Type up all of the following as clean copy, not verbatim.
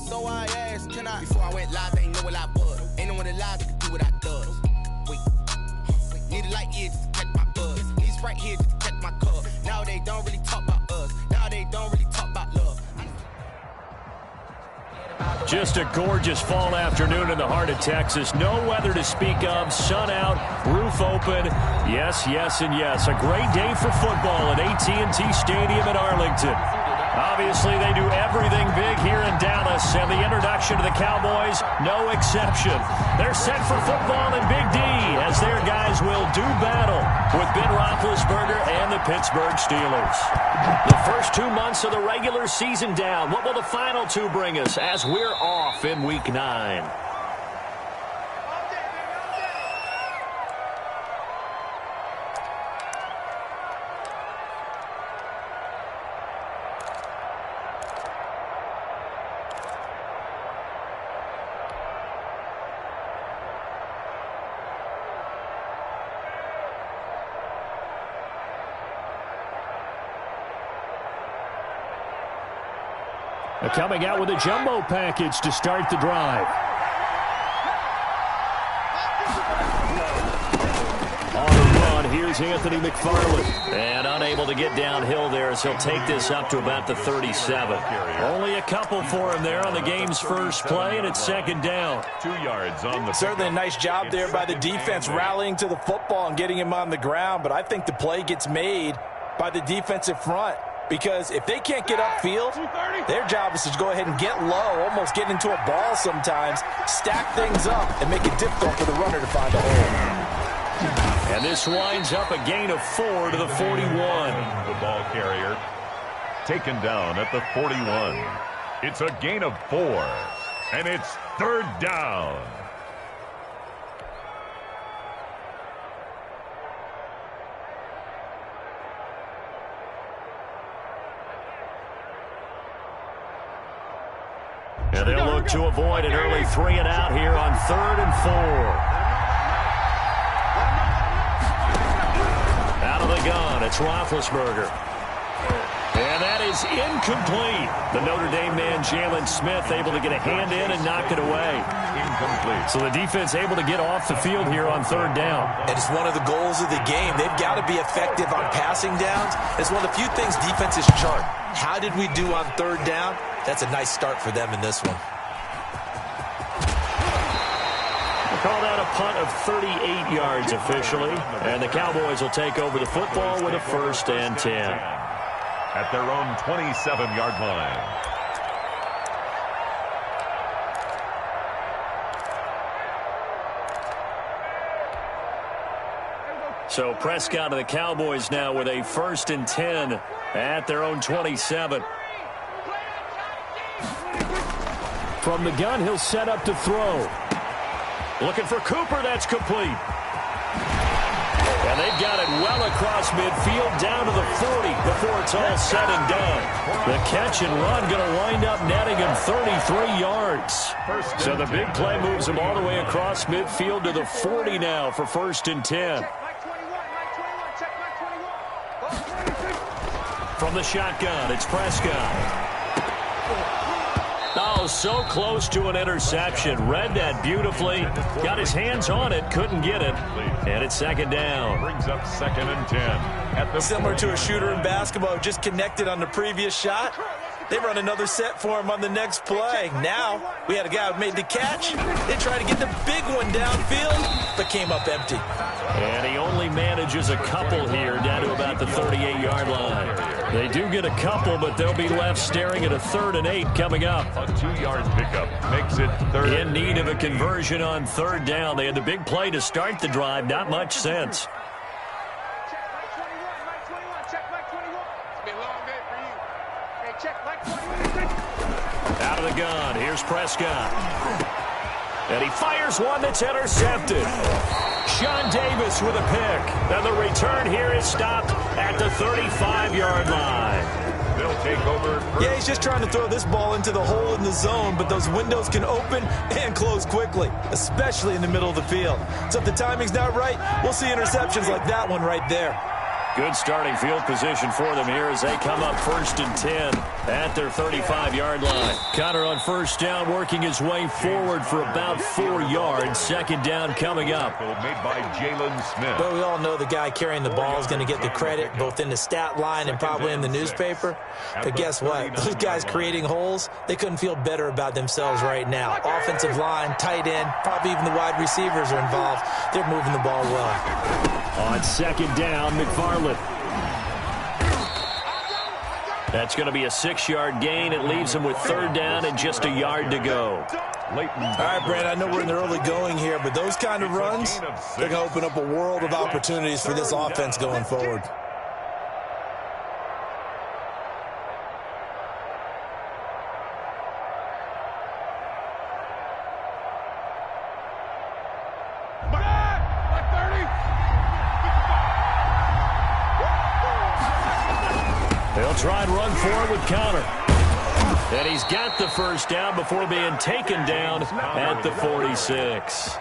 So I asked, can I? Before I went live, they ain't know what I was. Ain't no one alive that could do what I does. Wait. Need a light here just to check my buzz. Need Sprite here just to check my cup. Now they don't really talk about us. Now they don't really talk about love. Just a gorgeous fall afternoon in the heart of Texas. No weather to speak of. Sun out, roof open. Yes, yes, and yes. A great day for football at AT&T Stadium in Arlington. Obviously, they do everything big here in Dallas, and the introduction to the Cowboys, no exception. They're set for football in Big D, as their guys will do battle with Ben Roethlisberger and the Pittsburgh Steelers. The first 2 months of the regular season down. What will the final two bring us as we're off in Week 9? Coming out with a jumbo package to start the drive. On the run, here's Anthony McFarland. And unable to get downhill there as he'll take this up to about the 37. Only a couple for him there on the game's first play, and it's second down. 2 yards on the Certainly a nice job there by the defense rallying to the football and getting him on the ground, but I think the play gets made by the defensive front. Because if they can't get upfield, their job is to go ahead and get low, almost get into a ball sometimes, stack things up, and make it difficult for the runner to find a hole. And this winds up a gain of 4 to the 41. The ball carrier taken down at the 41. It's a gain of 4, and it's third down. And they'll look to avoid an early 3 and out here on 3rd and 4. Out of the gun, it's Roethlisberger. And that is incomplete. The Notre Dame man, Jalen Smith, able to get a hand in and knock it away. Incomplete. So the defense able to get off the field here on 3rd down. And it's one of the goals of the game. They've got to be effective on passing downs. It's one of the few things defenses chart. How did we do on 3rd down? That's a nice start for them in this one. We'll call that a punt of 38 yards officially. And the Cowboys will take over the football with a 1st and 10. At their own 27-yard line. So Prescott and the Cowboys now with a 1st and 10 at their own 27. From the gun, he'll set up to throw. Looking for Cooper, that's complete. And they've got it well across midfield, down to the 40 before it's all said and done. The catch and run going to wind up netting him 33 yards. So the big play moves him all the way across midfield to the 40 now for 1st and 10. From the shotgun, it's Prescott. Oh, so close to an interception. Read that beautifully. Got his hands on it, couldn't get it. And it's 2nd down. Brings up 2nd and 10. Similar to a shooter in basketball, just connected on the previous shot. They run another set for him on the next play. Now, we had a guy who made the catch. They tried to get the big one downfield, but came up empty. And he only manages a couple here down to about the 38-yard line. They do get a couple, but they'll be left staring at a 3rd and 8 coming up. A 2-yard pickup makes it 3rd. In need of a conversion on 3rd down. They had the big play to start the drive. Not much sense. Out of the gun, here's Prescott. And he fires one that's intercepted. Sean Davis with a pick. And the return here is stopped at the 35-yard line. They'll take over. Yeah, he's just trying to throw this ball into the hole in the zone, but those windows can open and close quickly, especially in the middle of the field. So if the timing's not right, we'll see interceptions like that one right there. Good starting field position for them here as they come up 1st and 10 at their 35-yard line. Connor on first down, working his way forward for about 4 yards. Second down coming up. Made by Jalen Smith. Well, we all know the guy carrying the ball is going to get the credit both in the stat line and probably in the newspaper. But guess what? Those guys creating holes, they couldn't feel better about themselves right now. Offensive line, tight end, probably even the wide receivers are involved. They're moving the ball well. On second down, McFarland. That's going to be a 6-yard gain. It leaves him with 3rd down and just a yard to go. All right, Brad, I know we're in the early going here, but those kind of runs, they're going to open up a world of opportunities for this offense going forward. They'll try and run for it with Connor. And he's got the first down before being taken down at the 46.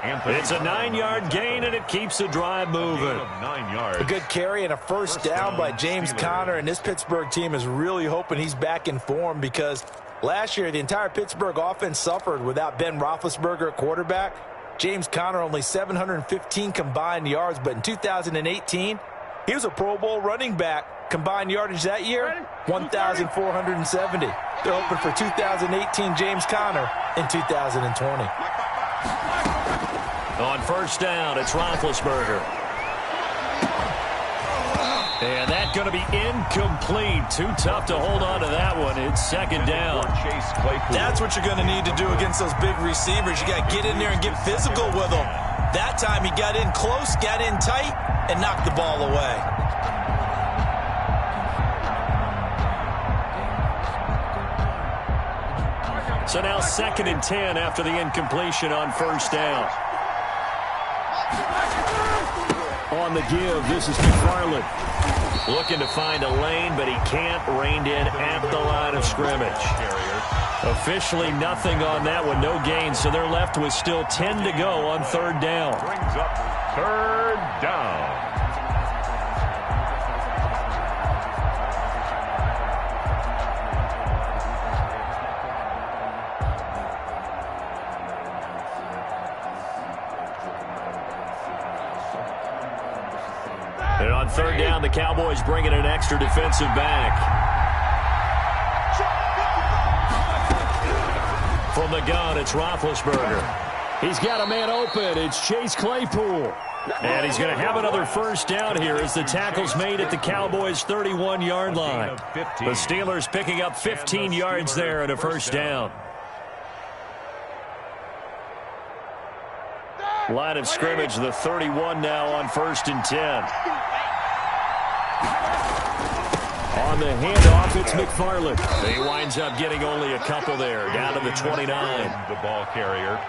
It's a 9-yard gain, and it keeps the drive moving. A good carry and a first down by James Conner, and this Pittsburgh team is really hoping he's back in form because last year the entire Pittsburgh offense suffered without Ben Roethlisberger at quarterback. James Conner only 715 combined yards, but in 2018, he was a Pro Bowl running back. Combined yardage that year, 1,470. They're hoping for 2018 James Conner in 2020. On first down, it's Roethlisberger. And that's going to be incomplete. Too tough to hold on to that one. It's second down. That's what you're going to need to do against those big receivers. You got to get in there and get physical with them. That time he got in close, got in tight, and knocked the ball away. So now 2nd and 10 after the incompletion on first down. On the give, this is McFarland. Looking to find a lane, but he can't. Reined in at the line of scrimmage. Officially nothing on that one, no gain. So they're left with still 10 to go on 3rd down. Brings up 3rd down. And on 3rd down, the Cowboys bringing an extra defensive back. From the gun, it's Roethlisberger. He's got a man open. It's Chase Claypool. And he's going to have another first down here as the tackle's made at the Cowboys' 31-yard line. The Steelers picking up 15 yards there and a first down. Line of scrimmage, the 31 now on 1st and 10. On the handoff, it's McFarland. He winds up getting only a couple there, down to the 29. The ball carrier.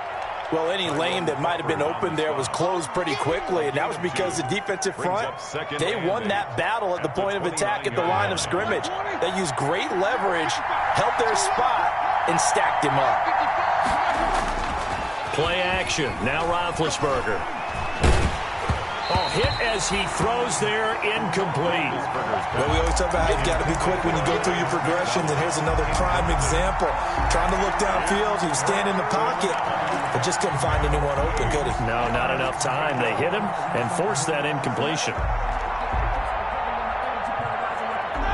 Well, any lane that might have been open there was closed pretty quickly, and that was because the defensive front, they won that battle at the point of attack at the line of scrimmage. They used great leverage, held their spot, and stacked him up. Play action. Now Roethlisberger. Oh, hit as he throws there, incomplete. Well, we always talk about how you've got to be quick when you go through your progressions, and here's another prime example. Trying to look downfield, he was standing in the pocket, but just couldn't find anyone open, could he? No, not enough time. They hit him and forced that incompletion.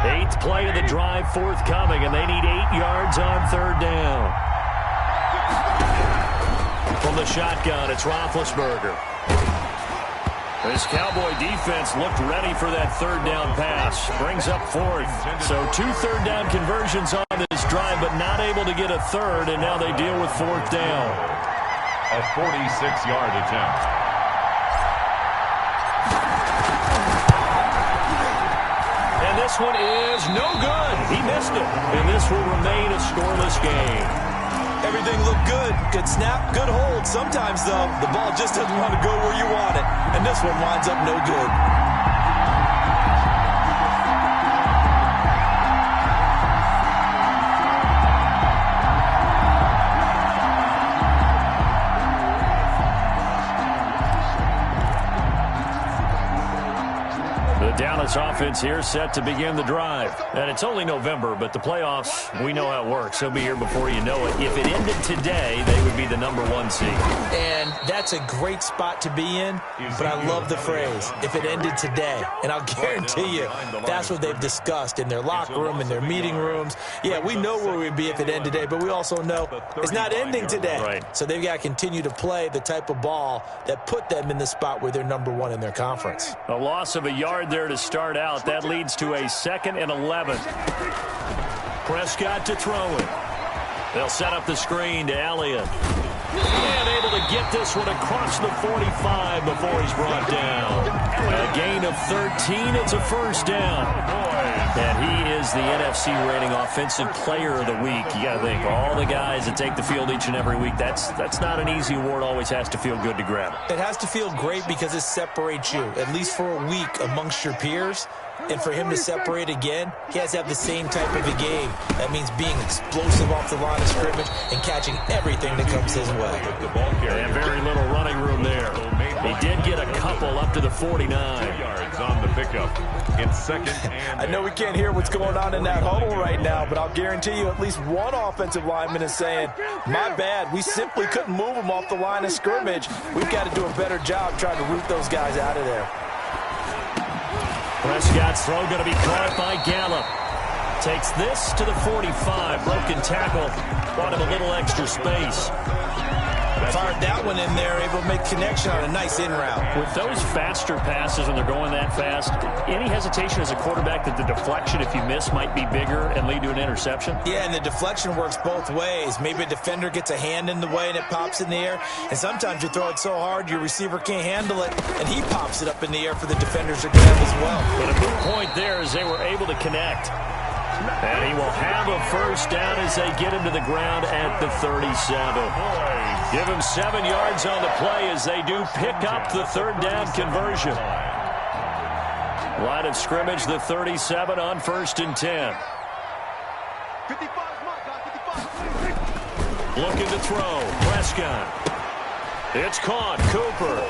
8th play of the drive forthcoming, and they need 8 yards on 3rd down. From the shotgun, it's Roethlisberger. This Cowboy defense looked ready for that 3rd down pass. Brings up 4th. So 2 3rd down conversions on this drive, but not able to get a 3rd, and now they deal with 4th down. A 46-yard attempt. And this one is no good. He missed it. And this will remain a scoreless game. Everything looked good. Good snap, good hold. Sometimes, though, the ball just doesn't want to go where you want it. And this one winds up no good. The Dallas This offense here set to begin the drive. And it's only November, but the playoffs, we know how it works. They'll be here before you know it. If it ended today, they would be the #1 seed. And that's a great spot to be in, but I love the phrase, if it ended today. And I'll guarantee you, that's what they've discussed in their locker room, in their meeting rooms. Yeah, we know where we'd be if it ended today, but we also know it's not ending today. Right. So they've got to continue to play the type of ball that put them in the spot where they're #1 in their conference. A loss of a yard there to start out. That leads to a 2nd and 11. Prescott to throw it. They'll set up the screen to Elliott. And able to get this one across the 45 before he's brought down. A gain of 13. It's a first down. And he is the NFC rating offensive player of the week. You got to think, all the guys that take the field each and every week, that's not an easy award. Always has to feel good to grab it. It has to feel great because it separates you, at least for a week, amongst your peers. And for him to separate again, he has to have the same type of a game. That means being explosive off the line of scrimmage and catching everything that comes his way. And very little running room there. He did get a couple up to the 49. Yards on the pickup. It's 2nd and I know we can't hear what's going on in that huddle right now, but I'll guarantee you at least one offensive lineman is saying, my bad, we simply couldn't move them off the line of scrimmage. We've got to do a better job trying to root those guys out of there. Prescott's throw going to be caught by Gallup. Takes this to the 45. Broken tackle. Bought him a little extra space. Fired that one in there, able to make connection on a nice in route. With those faster passes when they're going that fast, any hesitation as a quarterback that the deflection, if you miss, might be bigger and lead to an interception? Yeah, and the deflection works both ways. Maybe a defender gets a hand in the way and it pops in the air. And sometimes you throw it so hard your receiver can't handle it, and he pops it up in the air for the defenders to grab as well. But a good point there is they were able to connect. And he will have a first down as they get him to the ground at the 37. Give him 7 yards on the play as they do pick up the 3rd down conversion. Line of scrimmage, the 37 on 1st and 10. Looking to throw. Prescott. It's caught. Cooper.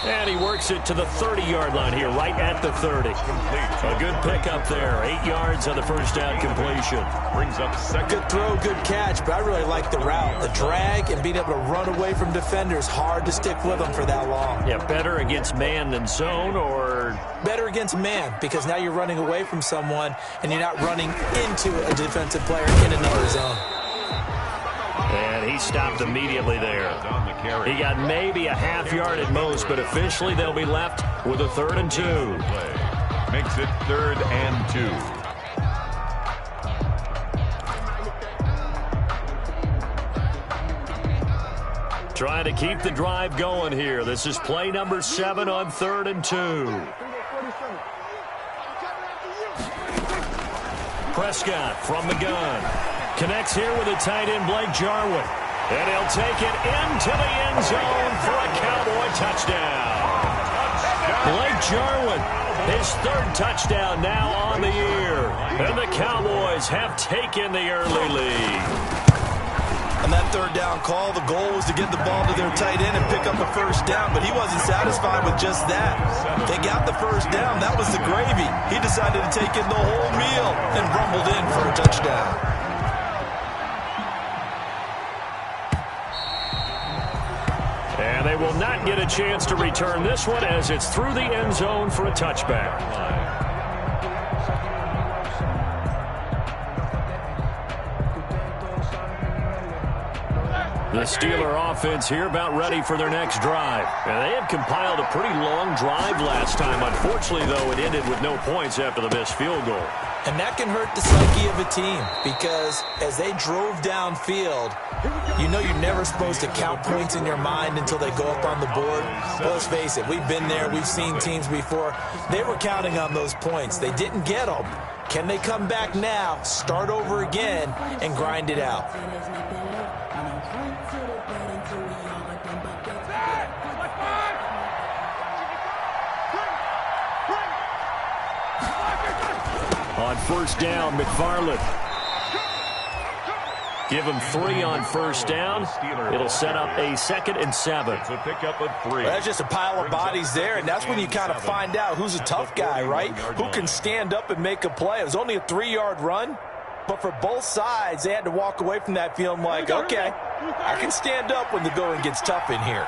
And he works it to the 30-yard line here, right at the 30. A good pickup there. 8 yards on the first down completion. brings up 2nd. Good throw, good catch, but I really like the route. The drag and being able to run away from defenders. Hard to stick with them for that long. Yeah, better against man than zone, or better against man, because now you're running away from someone and you're not running into a defensive player in another zone. And he stopped immediately there. He got maybe a half yard at most, but officially they'll be left with a 3rd and 2. Makes it 3rd and 2. Trying to keep the drive going here. This is play number 7 on 3rd and 2. Prescott from the gun. Connects here with a tight end, Blake Jarwin. And he'll take it into the end zone for a Cowboy touchdown. Blake Jarwin, his 3rd touchdown now on the year. And the Cowboys have taken the early lead. On that 3rd down call, the goal was to get the ball to their tight end and pick up a first down, but he wasn't satisfied with just that. They got the first down. That was the gravy. He decided to take in the whole meal and rumbled in for a touchdown. And they will not get a chance to return this one as it's through the end zone for a touchback. The Steeler offense here about ready for their next drive. And they had compiled a pretty long drive last time. Unfortunately, though, it ended with no points after the missed field goal. And that can hurt the psyche of a team, because as they drove downfield, you know you're never supposed to count points in your mind until they go up on the board. But let's face it, we've been there. We've seen teams before. They were counting on those points. They didn't get them. Can they come back now, start over again, and grind it out? On 1st down, McFarland. Give him 3 on first down. It'll set up a 2nd and 7. It's a pickup of 3. Well, that's just a pile of bodies there, and that's when you kind of find out who's a tough guy, right? Who can stand up and make a play. It was only a 3-yard run, but for both sides, they had to walk away from that feeling like, okay, I can stand up when the going gets tough in here.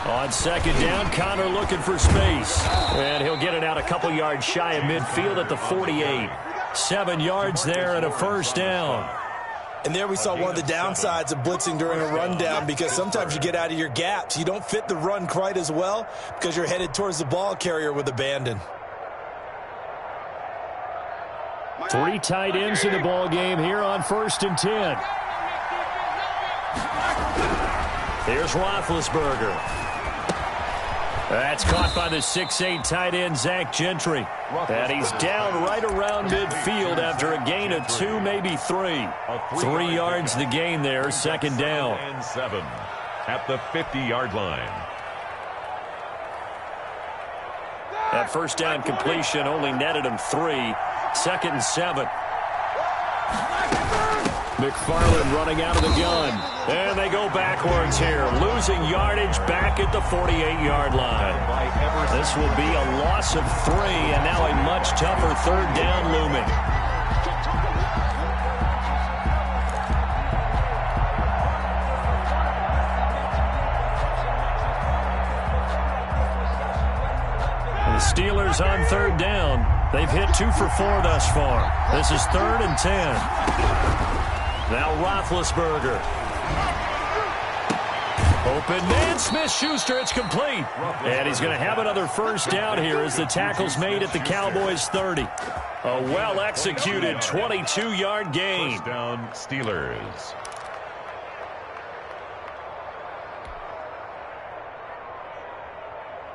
On 2nd down, Connor looking for space. And he'll get it out a couple yards shy of midfield at the 48. 7 yards there and a first down. And there we saw one of the downsides of blitzing during a rundown, because sometimes you get out of your gaps. You don't fit the run quite as well because you're headed towards the ball carrier with abandon. 3 tight ends in the ball game here on 1st and 10. Here's Roethlisberger. That's caught by the 6'8" tight end, Zach Gentry. And he's down right around midfield after a gain of 2, maybe 3. 3 yards the gain there, 2nd down. And 7 at the 50-yard line. That first down completion only netted him 3. 2nd and 7. McFarland running out of the gun. And they go backwards here. Losing yardage back at the 48-yard line. This will be a loss of 3, and now a much tougher 3rd down looming. The Steelers on 3rd down. They've hit 2 for 4 thus far. This is 3rd and 10. Now Roethlisberger. Open man, Smith-Schuster, it's complete. And he's going to have another first down here as the tackle's made at the Cowboys' 30. A well-executed 22-yard gain. First down, Steelers.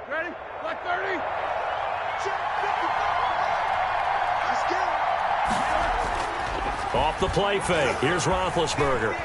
Ready? Black 30. Off the play fake. Here's Roethlisberger.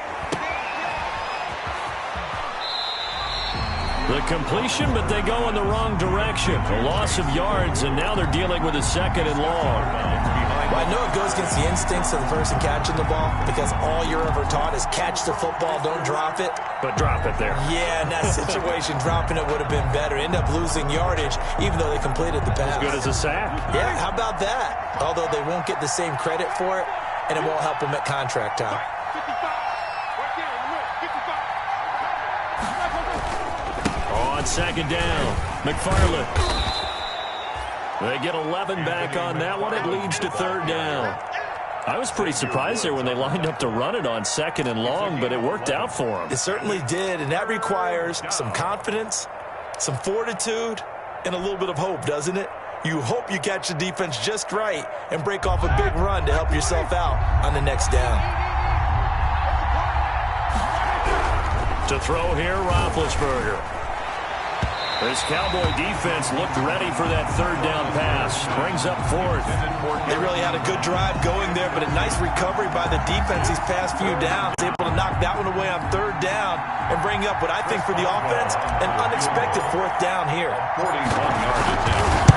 The completion, but they go in the wrong direction. A loss of yards, and now they're dealing with a 2nd and long. Well, I know it goes against the instincts of the person catching the ball, because all you're ever taught is catch the football, don't drop it. But drop it there. Yeah, in that situation, dropping it would have been better. End up losing yardage, even though they completed the pass. As good as a sack. Yeah, how about that? Although they won't get the same credit for it, and it won't help them at contract time. On 2nd down, McFarland. They get 11 back on that one. It leads to 3rd down. I was pretty surprised there when they lined up to run it on 2nd and long, but it worked out for them. It certainly did, and that requires some confidence, some fortitude, and a little bit of hope, doesn't it? You hope you catch the defense just right and break off a big run to help yourself out on the next down. To throw here, Roethlisberger. This Cowboy defense looked ready for that 3rd down pass. Brings up 4th. They really had a good drive going there, but a nice recovery by the defense these past few downs. Able to knock that one away on 3rd down and bring up what I think for the offense, an unexpected 4th down here. 41-yard attempt.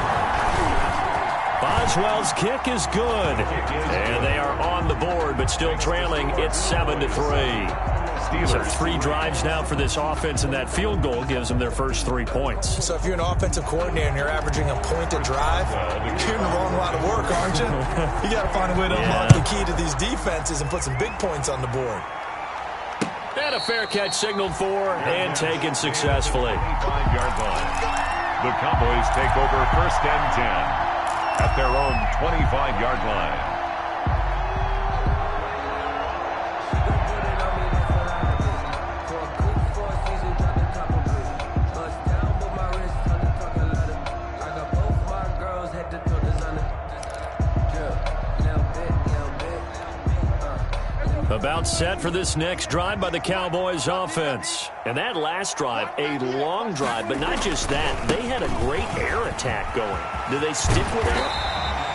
Boswell's kick is good. And they are on the board, but still trailing. It's 7-3. So 3 drives now for this offense, and that field goal gives them their first 3 points. So if you're an offensive coordinator and you're averaging a point a drive, you're in the wrong line of work, aren't you? You got to find a way to unlock the key to these defenses and put some big points on the board. And a fair catch signaled for and taken successfully. 25-yard line. The Cowboys take over 1st and 10 at their own 25-yard line. About set for this next drive by the Cowboys offense. And that last drive, a long drive, but not just that. They had a great air attack going. Do they stick with that?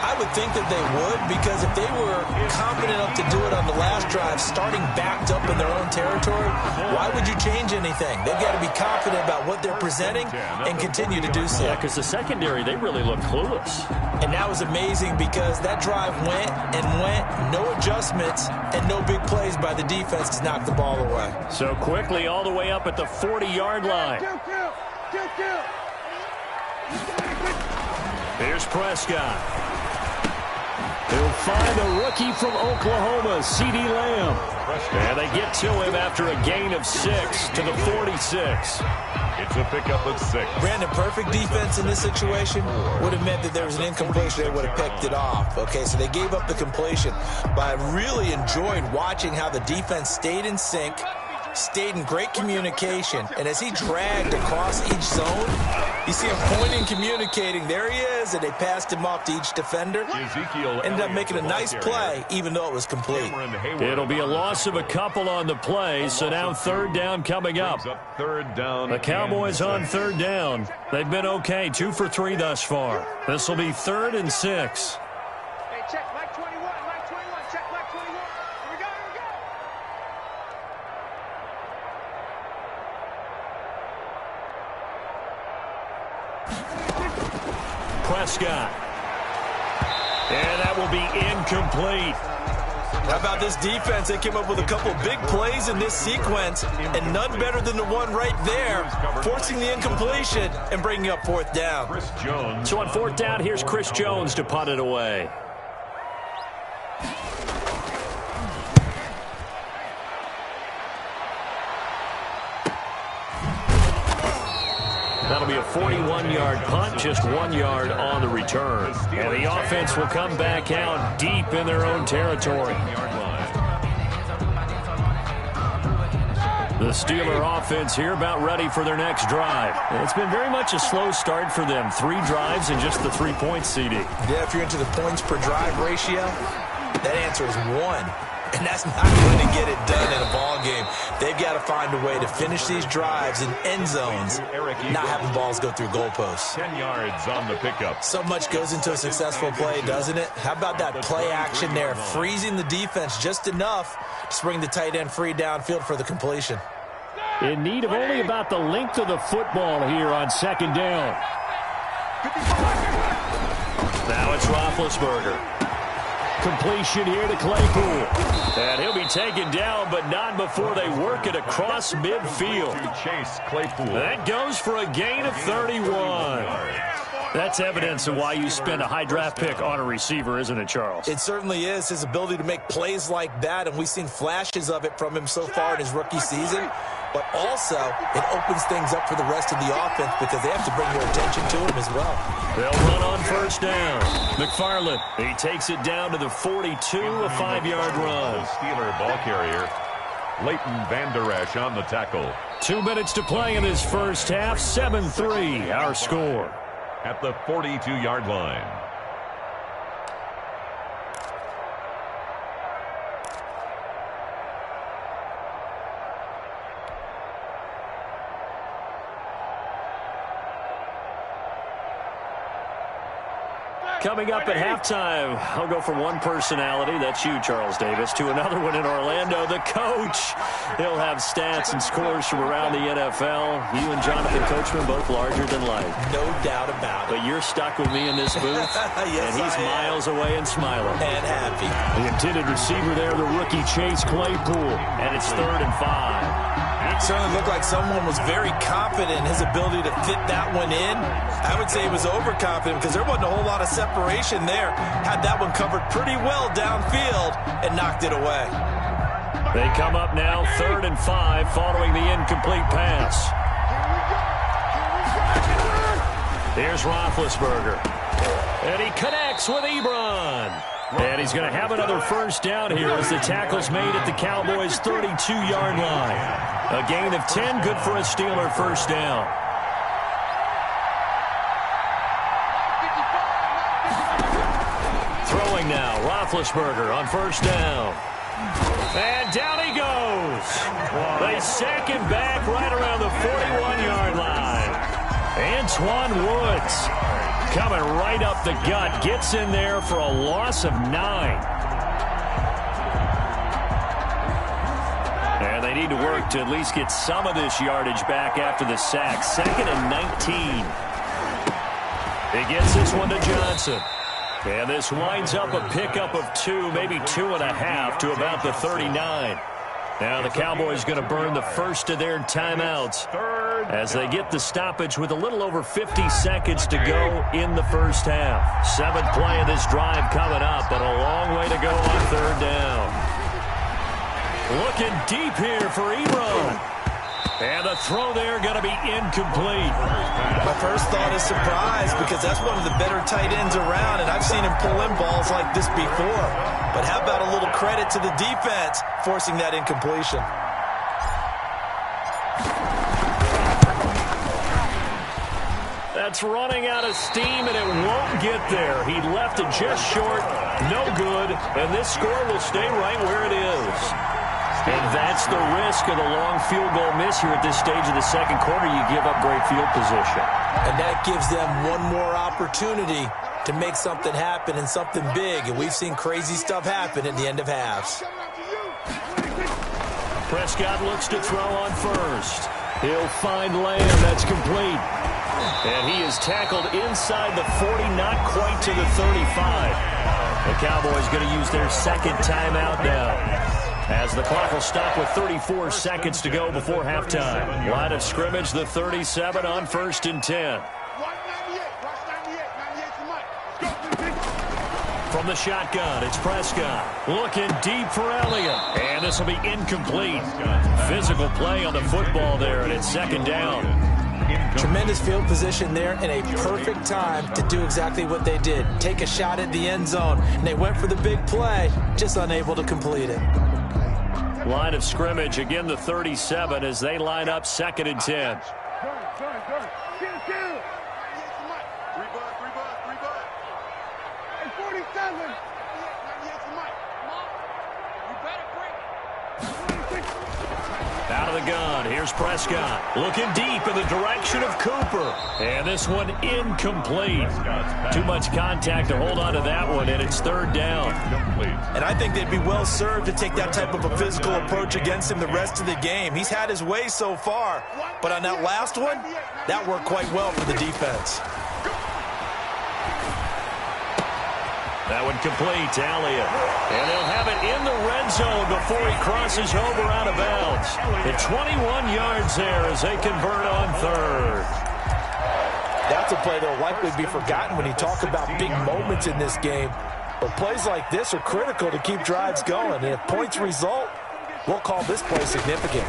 I would think that they would, because if they were confident enough to do it on the last drive, drive starting backed up in their own territory, why would you change anything? They've got to be confident about what they're presenting and continue to do so. Yeah, because the secondary, they really look clueless. And that was amazing because that drive went and went, no adjustments, and no big plays by the defense to knock the ball away. So quickly all the way up at the 40-yard line. Here's Prescott. He'll find the rookie from Oklahoma, CeeDee Lamb. And they get to him after a gain of 6 to the 46. It's a pickup of 6. Brandon, perfect defense in this situation would have meant that there was an incompletion. They would have picked it off. Okay, so they gave up the completion. But I really enjoyed watching how the defense stayed in sync, stayed in great communication, and as he dragged across each zone, you see him pointing, communicating. There he is, and they passed him off to each defender. Ended up making a nice play, even though it was complete. It'll be a loss of a couple on the play, so now third down coming up. The Cowboys on third down. They've been okay, 2 for 3 thus far. This will be 3rd and 6. Hey, check, Mike 21, Mike 21, check, Mike 21. Here we go, here we go. Prescott. And that will be incomplete. How about this defense? They came up with a couple big plays in this sequence, and none better than the one right there, forcing the incompletion and bringing up 4th down. So on 4th down, here's Chris Jones to punt it away. That'll be a 41-yard punt, just 1 yard on the return. And the offense will come back out deep in their own territory. The Steeler offense here about ready for their next drive. It's been very much a slow start for them. 3 drives and just the 3 points, CD. Yeah, if you're into the points per drive ratio, that answer is 1. And that's not going to get it done in a ball game. They've got to find a way to finish these drives in end zones, not having balls go through goalposts. 10 yards on the pickup. So much goes into a successful play, doesn't it? How about that play action there, freezing the defense just enough to bring the tight end free downfield for the completion. In need of only about the length of the football here on 2nd down. Now it's Roethlisberger. Completion here to Claypool. And he'll be taken down, but not before they work it across midfield. Chase Claypool. That goes for a gain of 31. That's evidence of why you spend a high draft pick on a receiver, isn't it, Charles? It certainly is. His ability to make plays like that, and we've seen flashes of it from him so far in his rookie season. But also, it opens things up for the rest of the offense because they have to bring their attention to him as well. They'll run on 1st down. McFarland, he takes it down to the 42, a 5-yard run. Steeler ball carrier, Leighton Vander Esch on the tackle. 2 minutes to play in this first half, 7-3, our score. At the 42-yard line. Coming up at halftime, I'll go from one personality, that's you, Charles Davis, to another one in Orlando, the coach. He'll have stats and scores from around the NFL. You and Jonathan Coachman both larger than life. No doubt about it. But you're stuck with me in this booth, yes, and he's miles away and smiling. And happy. The intended receiver there, the rookie Chase Claypool, and it's 3rd and 5. It certainly looked like someone was very confident in his ability to fit that one in. I would say he was overconfident because there wasn't a whole lot of separation there. Had that one covered pretty well downfield and knocked it away. They come up now 3rd and 5 following the incomplete pass. Here's Roethlisberger. And he connects with Ebron. And he's going to have another 1st down here as the tackle's made at the Cowboys' 32-yard line. A gain of 10, good for a Steeler 1st down. Throwing now, Roethlisberger on 1st down. And down he goes. They sack him back right around the 41-yard line. Antoine Woods coming right up the gut, gets in there for a loss of 9. they need to work to at least get some of this yardage back after the sack. 2nd and 19. He gets this one to Johnson. And this winds up a pickup of 2, maybe 2.5 to about the 39. Now the Cowboys going to burn the first of their timeouts as they get the stoppage with a little over 50 seconds to go in the first half. 7th play of this drive coming up, but a long way to go on 3rd down. Looking deep here for Ebron. And the throw there going to be incomplete. My first thought is surprise because that's one of the better tight ends around, and I've seen him pull in balls like this before. But how about a little credit to the defense forcing that incompletion? That's running out of steam, and it won't get there. He left it just short, no good, and this score will stay right where it is. And that's the risk of the long field goal miss here at this stage of the second quarter. You give up great field position. And that gives them one more opportunity to make something happen and something big. And we've seen crazy stuff happen at the end of halves. Prescott looks to throw on first. He'll find Lamb. That's complete. And he is tackled inside the 40, not quite to the 35. The Cowboys going to use their second timeout now, as the clock will stop with 34 seconds to go before halftime. Line of scrimmage, the 37 on 1st and 10. From the shotgun, it's Prescott. Looking deep for Elliott. And this will be incomplete. Physical play on the football there, and it's 2nd down. Tremendous field position there and a perfect time to do exactly what they did. Take a shot at the end zone. And they went for the big play, just unable to complete it. Line of scrimmage, again the 37 as they line up 2nd and 10. Out of the gun, here's Prescott. Looking deep in the direction of Cooper. And this one incomplete. Too much contact to hold on to that one, and it's 3rd down. And I think they'd be well served to take that type of a physical approach against him the rest of the game. He's had his way so far, but on that last one, that worked quite well for the defense. That one complete to Elliott. And they'll have it in the red zone before he crosses over out of bounds. At 21 yards there as they convert on 3rd. That's a play that will likely be forgotten when you talk about big moments in this game. But plays like this are critical to keep drives going. And if points result, we'll call this play significant.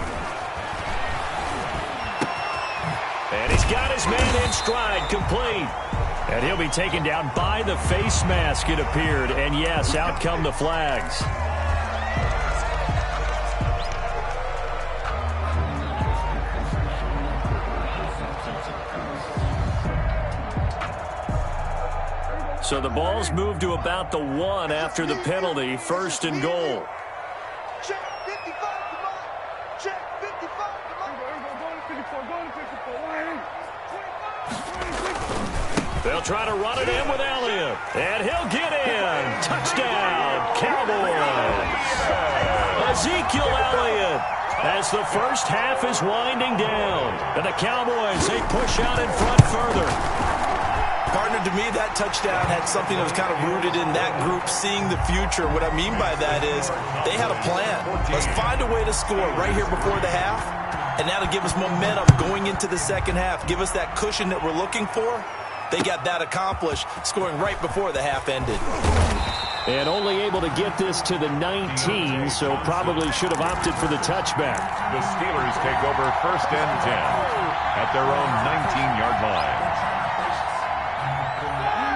And he's got his man in stride, complete. And he'll be taken down by the face mask, it appeared. And yes, out come the flags. So the ball's moved to about the 1 after the penalty. 1st and goal. Check 55, come on. Check 55, come on. They'll try to run it in with Elliott. And he'll get in. Touchdown, Cowboys. Ezekiel Elliott as the first half is winding down. And the Cowboys, they push out in front further. Partner, to me, that touchdown had something that was kind of rooted in that group seeing the future. What I mean by that is they had a plan. Let's find a way to score right here before the half, and that'll give us momentum going into the second half, give us that cushion that we're looking for. They got that accomplished, scoring right before the half ended. And only able to get this to the 19, so probably should have opted for the touchback. The Steelers take over 1st and 10 at their own 19-yard line.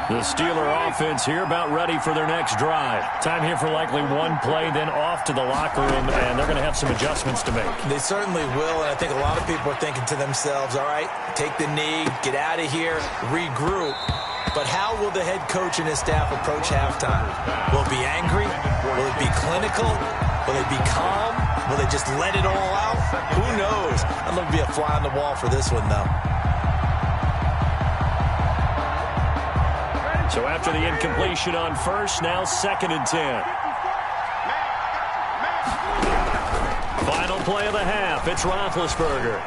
The Steeler offense here about ready for their next drive. Time here for likely one play, then off to the locker room, and they're going to have some adjustments to make. They certainly will, and I think a lot of people are thinking to themselves, all right, take the knee, get out of here, regroup. But how will the head coach and his staff approach halftime? Will it be angry? Will it be clinical? Will they be calm? Will they just let it all out? Who knows? I'm going to be a fly on the wall for this one, though. So after the incompletion on first, now 2nd and 10. Final play of the half. It's Roethlisberger.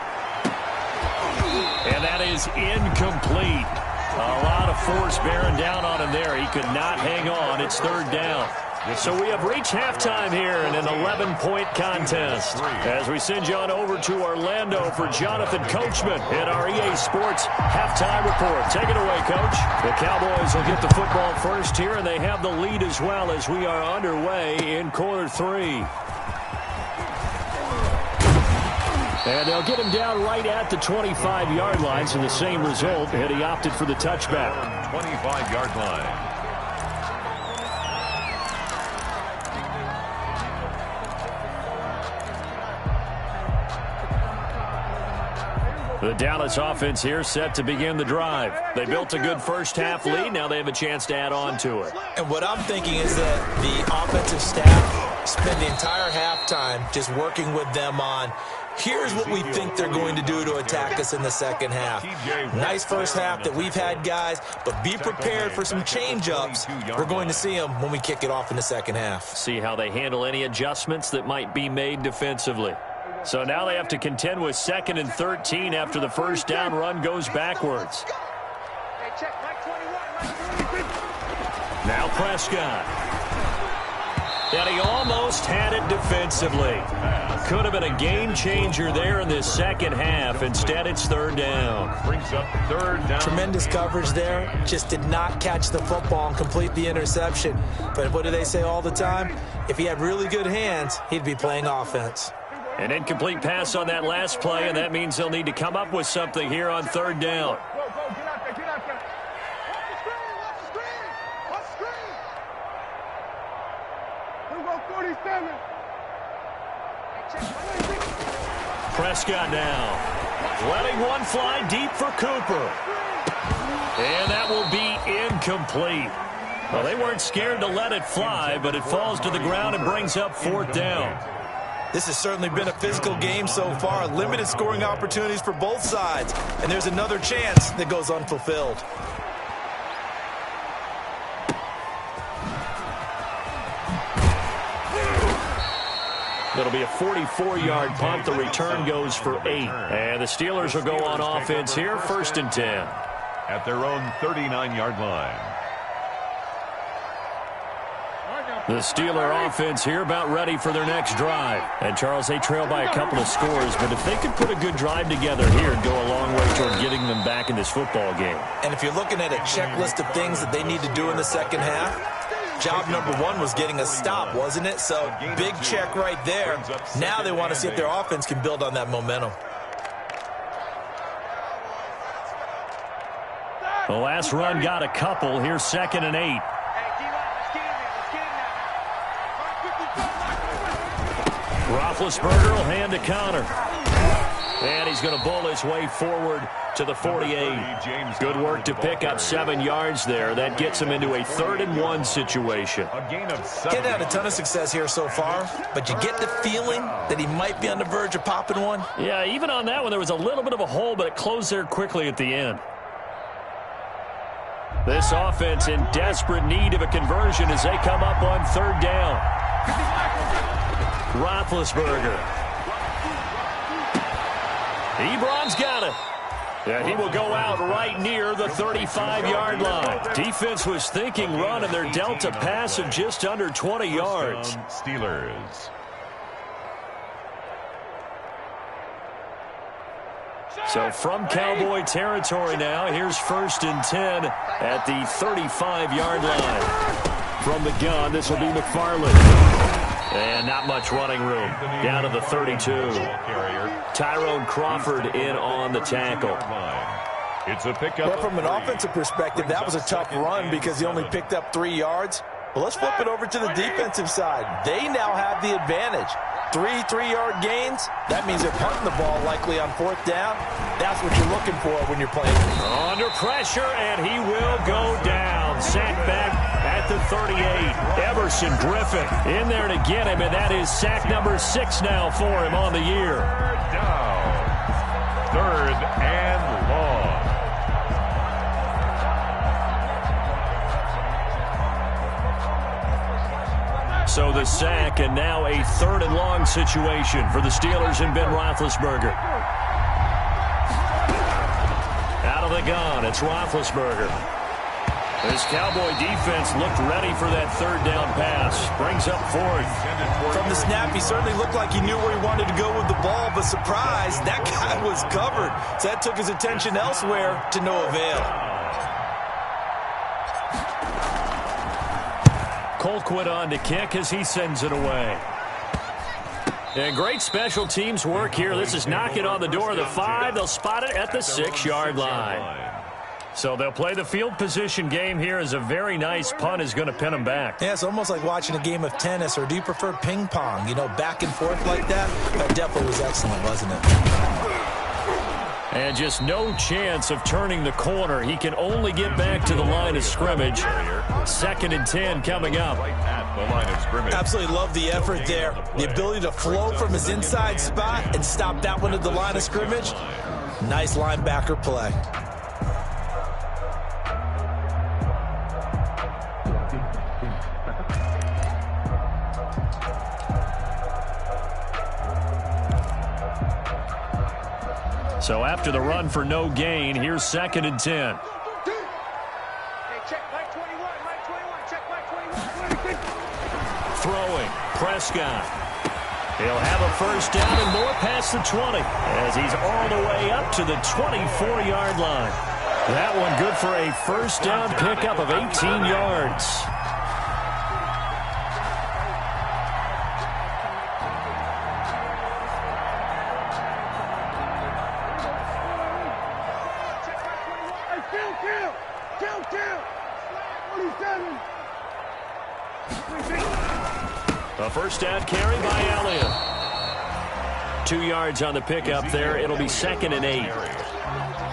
And that is incomplete. A lot of force bearing down on him there. He could not hang on. It's third down. So we have reached halftime here in an 11-point contest. As we send you on over to Orlando for Jonathan Coachman in our EA Sports halftime report. Take it away, Coach. The Cowboys will get the football first here, and they have the lead as well as we are underway in quarter three. And they'll get him down right at the 25-yard line, so the same result, and he opted for the touchback. 25-yard line. The Dallas offense here set to begin the drive. They built a good first-half lead. Now they have a chance to add on to it. And what I'm thinking is that the offensive staff spend the entire halftime just working with them on, here's what we think they're going to do to attack us in the second half. Nice first half that we've had, guys, but be prepared for some change-ups. We're going to see them when we kick it off in the second half. See how they handle any adjustments that might be made defensively. So now they have to contend with 2nd and 13 after the first down run goes backwards. Now Prescott. And he almost had it defensively. Could have been a game changer there in this second half. Instead, it's third down. Brings up third down. Tremendous coverage there. Just did not catch the football and complete the interception. But what do they say all the time? If he had really good hands, he'd be playing offense. An incomplete pass on that last play, and that means they'll need to come up with something here on third down. Go, get out there, get out there. Watch the screen, watch the screen. Here we go, 47. Prescott now. Letting one fly deep for Cooper. And that will be incomplete. Well, they weren't scared to let it fly, but it falls to the ground and brings up fourth down. This has certainly been a physical game so far. Limited scoring opportunities for both sides. And there's another chance that goes unfulfilled. It'll be a 44-yard punt. The return goes for 8. And the Steelers will go on offense here, 1st and 10. At their own 39-yard line. The Steeler offense here about ready for their next drive. And, Charles, they trail by a couple of scores, but if they could put a good drive together here, it'd go a long way toward getting them back in this football game. And if you're looking at a checklist of things that they need to do in the second half, job number 1 was getting a stop, wasn't it? So, big check right there. Now they want to see if their offense can build on that momentum. The last run got a couple. Here's 2nd and 8. Roethlisberger will hand to Connor. And he's going to bowl his way forward to the 48. Good work to pick up 7 yards there. That gets him into a 3rd and 1 situation. He's had a ton of success here so far, but you get the feeling that he might be on the verge of popping one. Yeah, even on that one, there was a little bit of a hole, but it closed there quickly at the end. This offense in desperate need of a conversion as they come up on 3rd down. Roethlisberger. Ebron's got it. Yeah, he will go out right near the 35-yard line. Defense was thinking run, and they're dealt a pass of just under 20 yards. Steelers. So from Cowboy territory now, here's 1st and 10 at the 35-yard line. From the gun, this will be McFarland. And not much running room. Down to the 32. Tyrone Crawford in on the tackle. It's a pickup. Well, from an offensive perspective, that was a tough run because he only picked up 3 yards. But let's flip it over to the defensive side. They now have the advantage. 3 3-yard gains. That means they're punting the ball likely on 4th down. That's what you're looking for when you're playing. Under pressure, and he will go down. Sacked back at the 38. Everson Griffin in there to get him, and that is sack number 6 now for him on the year. Third down. 3rd and long. So the sack, and now a 3rd and long situation for the Steelers and Ben Roethlisberger. Out of the gun, it's Roethlisberger. This Cowboy defense looked ready for that 3rd down pass. Brings up 4th. From the snap, he certainly looked like he knew where he wanted to go with the ball, but surprise, that guy was covered. So that took his attention elsewhere to no avail. Colquitt on to kick as he sends it away. And great special teams work here. This is knocking on the door of the 5. They'll spot it at the 6-yard line. So they'll play the field position game here as a very nice punt is going to pin them back. Yeah, it's almost like watching a game of tennis, or do you prefer ping pong? You know, back and forth like that? That definitely was excellent, wasn't it? And just no chance of turning the corner. He can only get back to the line of scrimmage. 2nd and 10 coming up. Absolutely love the effort there. The ability to flow from his inside spot and stop that one at the line of scrimmage. Nice linebacker play. So after the run for no gain, here's 2nd and 10. Throwing, Prescott. He'll have a 1st down and more past the 20 as he's all the way up to the 24-yard line. That one good for a 1st down pickup of 18 yards. A 1st down carry by Elliott. 2 yards on the pickup there. It'll be 2nd and 8.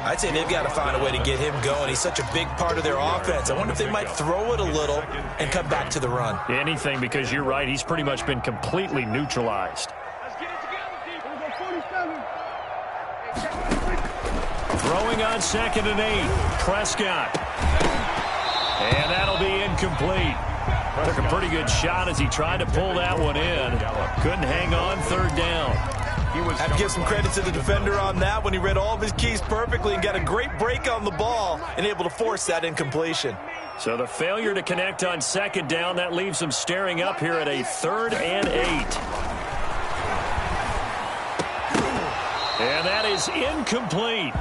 I'd say they've got to find a way to get him going. He's such a big part of their offense. I wonder if they might throw it a little and come back to the run. Anything, because you're right. He's pretty much been completely neutralized. Throwing on 2nd and 8. Prescott. And that'll be incomplete. Took a pretty good shot as he tried to pull that one in. Couldn't hang on 3rd down. Have to give some credit to the defender on that when he read all of his keys perfectly and got a great break on the ball and able to force that incompletion. So the failure to connect on 2nd down, that leaves them staring up here at a 3rd and 8. And that is incomplete.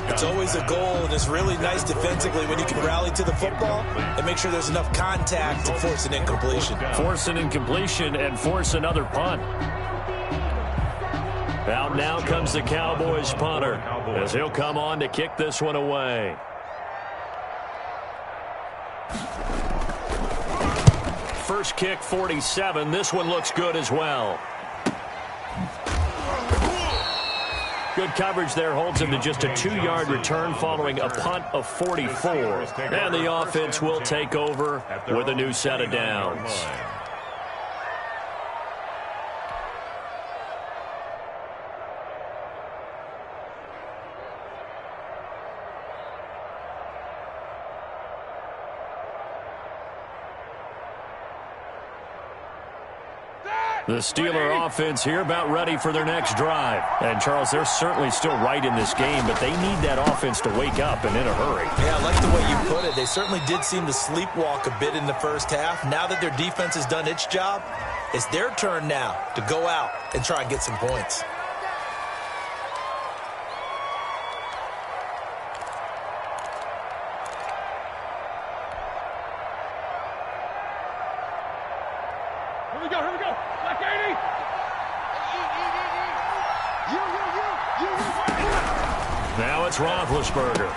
It's always a goal, and it's really nice defensively when you can rally to the football and make sure there's enough contact to force an incompletion. Force an incompletion and force another punt. Out now comes the Cowboys punter as he'll come on to kick this one away. First kick, 47. This one looks good as well. Good coverage there holds him to just a 2-yard return following a punt of 44. And the offense will take over with a new set of downs. The Steeler offense here about ready for their next drive. And, Charles, they're certainly still right in this game, but they need that offense to wake up and in a hurry. Yeah, I like the way you put it. They certainly did seem to sleepwalk a bit in the first half. Now that their defense has done its job, it's their turn now to go out and try and get some points. Here we go, here we go. Black 80. Now it's Roethlisberger.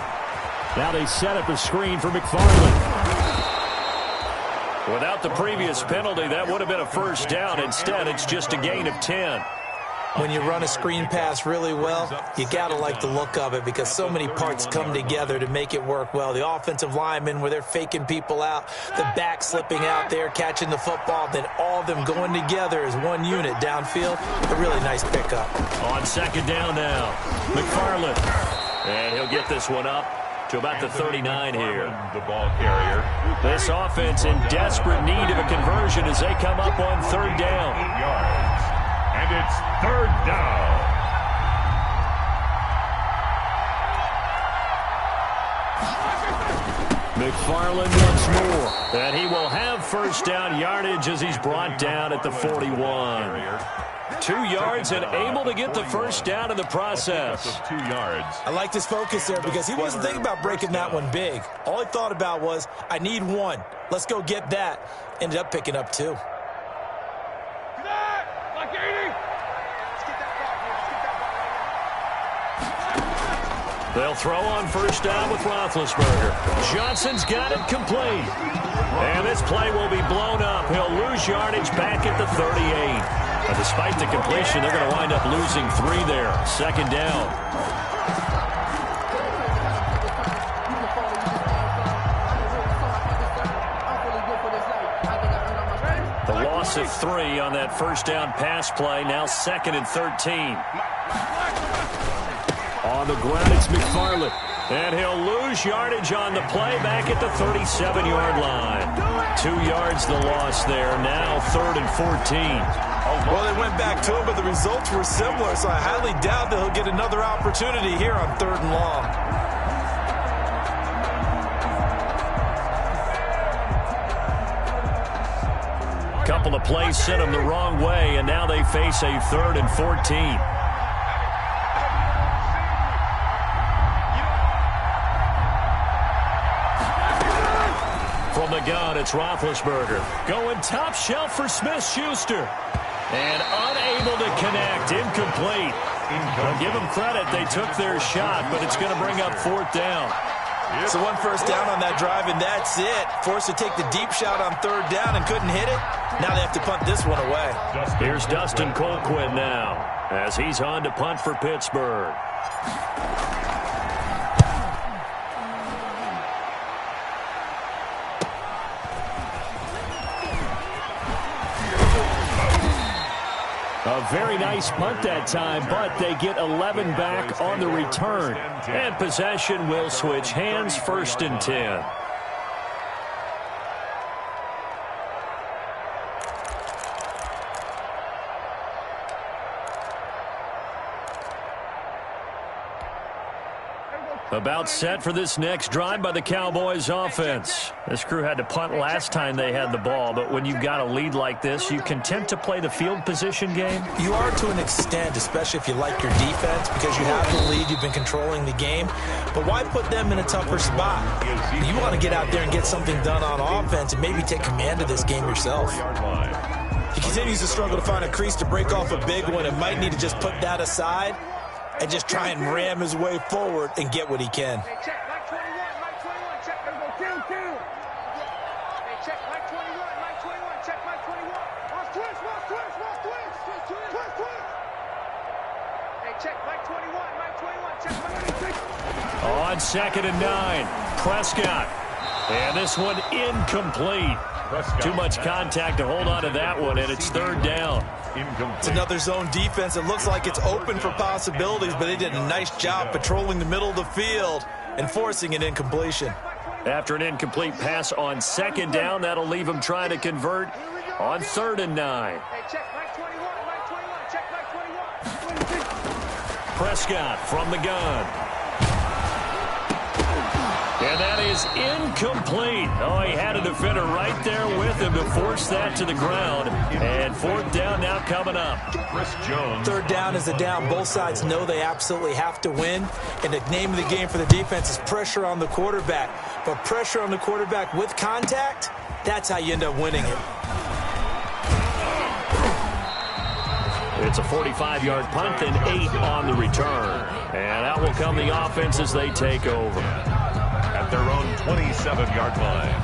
Now they set up a screen for McFarland. Without the previous penalty, that would have been a 1st down. Instead, it's just a gain of 10. When you run a screen pass really well, you got to like the look of it because so many parts come together to make it work well. The offensive linemen, where they're faking people out, the back slipping out there, catching the football, then all of them going together as one unit downfield. A really nice pickup. On 2nd down now, McFarland. And he'll get this one up to about the 39 here. The ball carrier. This offense in desperate need of a conversion as they come up on third down. 8 yards. And it's third down. McFarland once more. And he will have first down yardage as he's brought down at the 41. 2 yards and able to get the first down in the process. 2 yards. I liked his focus there because he wasn't thinking about breaking that one big. All he thought about was, I need one. Let's go get that. Ended up picking up 2. They'll throw on first down with Roethlisberger. Johnson's got it complete. And this play will be blown up. He'll lose yardage back at the 38. But despite the completion, they're going to wind up losing 3 there. Second down. The loss of 3 on that first down pass play. Now 2nd and 13. On the ground, it's McFarland. And he'll lose yardage on the play back at the 37-yard line. 2 yards the loss there. Now 3rd and 14. Well, they went back to him, but the results were similar, so I highly doubt that he'll get another opportunity here on 3rd and long. Couple of plays sent them the wrong way, and now they face a 3rd and 14. From the gun, it's Roethlisberger. Going top shelf for Smith-Schuster. And unable to connect. Incomplete. I'll give them credit. They took their shot, but it's going to bring up 4th down. So 1 first down on that drive, and that's it. Forced to take the deep shot on 3rd down and couldn't hit it. Now they have to punt this one away. Here's Dustin Colquitt now as he's on to punt for Pittsburgh. A very nice punt that time, but they get 11 back on the return. And possession will switch hands, 1st and 10. About set for this next drive by the Cowboys offense. This crew had to punt last time they had the ball, but when you've got a lead like this, you content to play the field position game? You are to an extent, especially if you like your defense, because you have the lead, you've been controlling the game. But why put them in a tougher spot? You want to get out there and get something done on offense and maybe take command of this game yourself. He continues to struggle to find a crease to break off a big one and might need to just put that aside and just try and ram his way forward and get what he can. Hey, check, Mike 21, Mike 21, check, there we go, 2. Hey, check, Mike 21, Mike 21, check, Mike 21. Watch twist. Hey, check, Mike 21, Mike 21, check, Mike 26. On 2nd and 9, Prescott. And this one incomplete. Too much contact to hold on to that one, and it's 3rd down. It's another zone defense. It looks like it's open for possibilities, but they did a nice job patrolling the middle of the field and forcing an incompletion. After an incomplete pass on 2nd down, that'll leave them trying to convert on 3rd and 9. Hey, check, Mike 21, Mike 21, check, Mike 21. Prescott from the gun. And that is incomplete. Oh, he had a defender right there with him to force that to the ground. And 4th down now coming up. Chris Jones. 3rd down is a down. Both sides know they absolutely have to win. And the name of the game for the defense is pressure on the quarterback. But pressure on the quarterback with contact, that's how you end up winning it. It's a 45-yard punt and 8 on the return. And out will come the offense as they take over. At their own 27-yard line.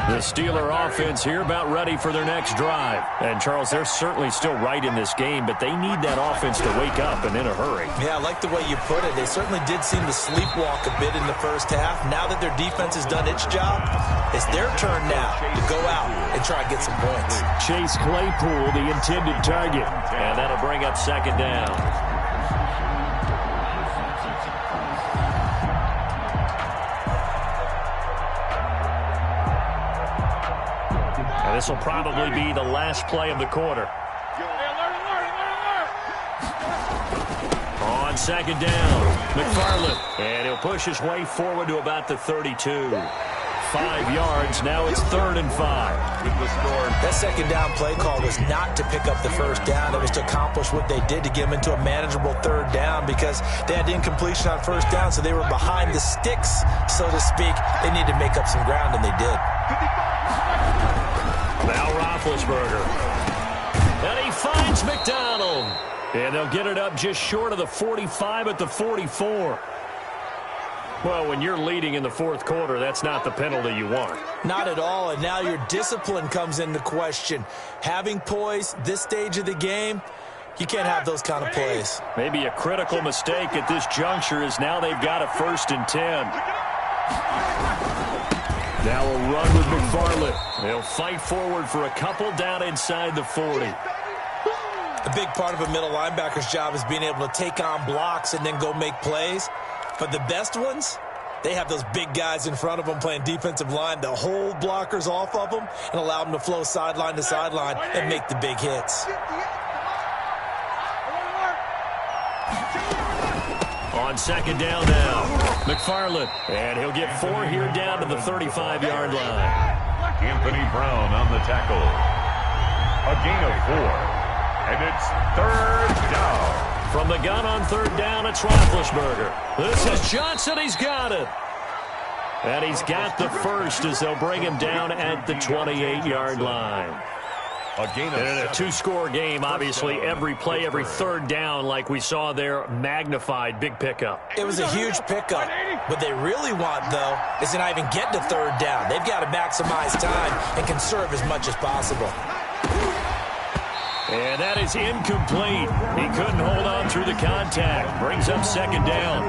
The The Steeler offense here about ready for their next drive. And, Charles, they're certainly still right in this game, but they need that offense to wake up and in a hurry. Yeah, I like the way you put it. They certainly did seem to sleepwalk a bit in the first half. Now that their defense has done its job, it's their turn now to go out and try and get some points. Chase Claypool, the intended target. And that'll bring up second down. And this will probably be the last play of the quarter. On second down, McFarland. And he'll push his way forward to about the 32. 5 yards. Now it's 3rd and 5. That second down play call was not to pick up the first down. It was to accomplish what they did to get them into a manageable 3rd down because they had incompletion on first down, so they were behind the sticks, so to speak. They needed to make up some ground, and they did. Now Roethlisberger. And he finds McDonald. And they'll get it up just short of the 45 at the 44. Well, when you're leading in the fourth quarter, that's not the penalty you want. Not at all, and now your discipline comes into question. Having poise this stage of the game, you can't have those kind of plays. Maybe a critical mistake at this juncture is now they've got a 1st and 10. Now a run with McFarland. They'll fight forward for a couple down inside the 40. A big part of a middle linebacker's job is being able to take on blocks and then go make plays. But the best ones, they have those big guys in front of them playing defensive line to hold blockers off of them and allow them to flow sideline to sideline and make the big hits. On second down now, McFarland. And he'll get 4 here down to the 35-yard line. Anthony Brown on the tackle. A gain of 4. And it's 3rd down. From the gun on 3rd down, it's Roethlisberger. This is Johnson. He's got it. And he's got the first as they'll bring him down at the 28-yard line. And in a 2-score game, obviously, every play, every 3rd down, like we saw there, magnified. Big pickup. It was a huge pickup. What they really want, though, is to not even get to 3rd down. They've got to maximize time and conserve as much as possible. And that is incomplete. He couldn't hold on through the contact. Brings up second down.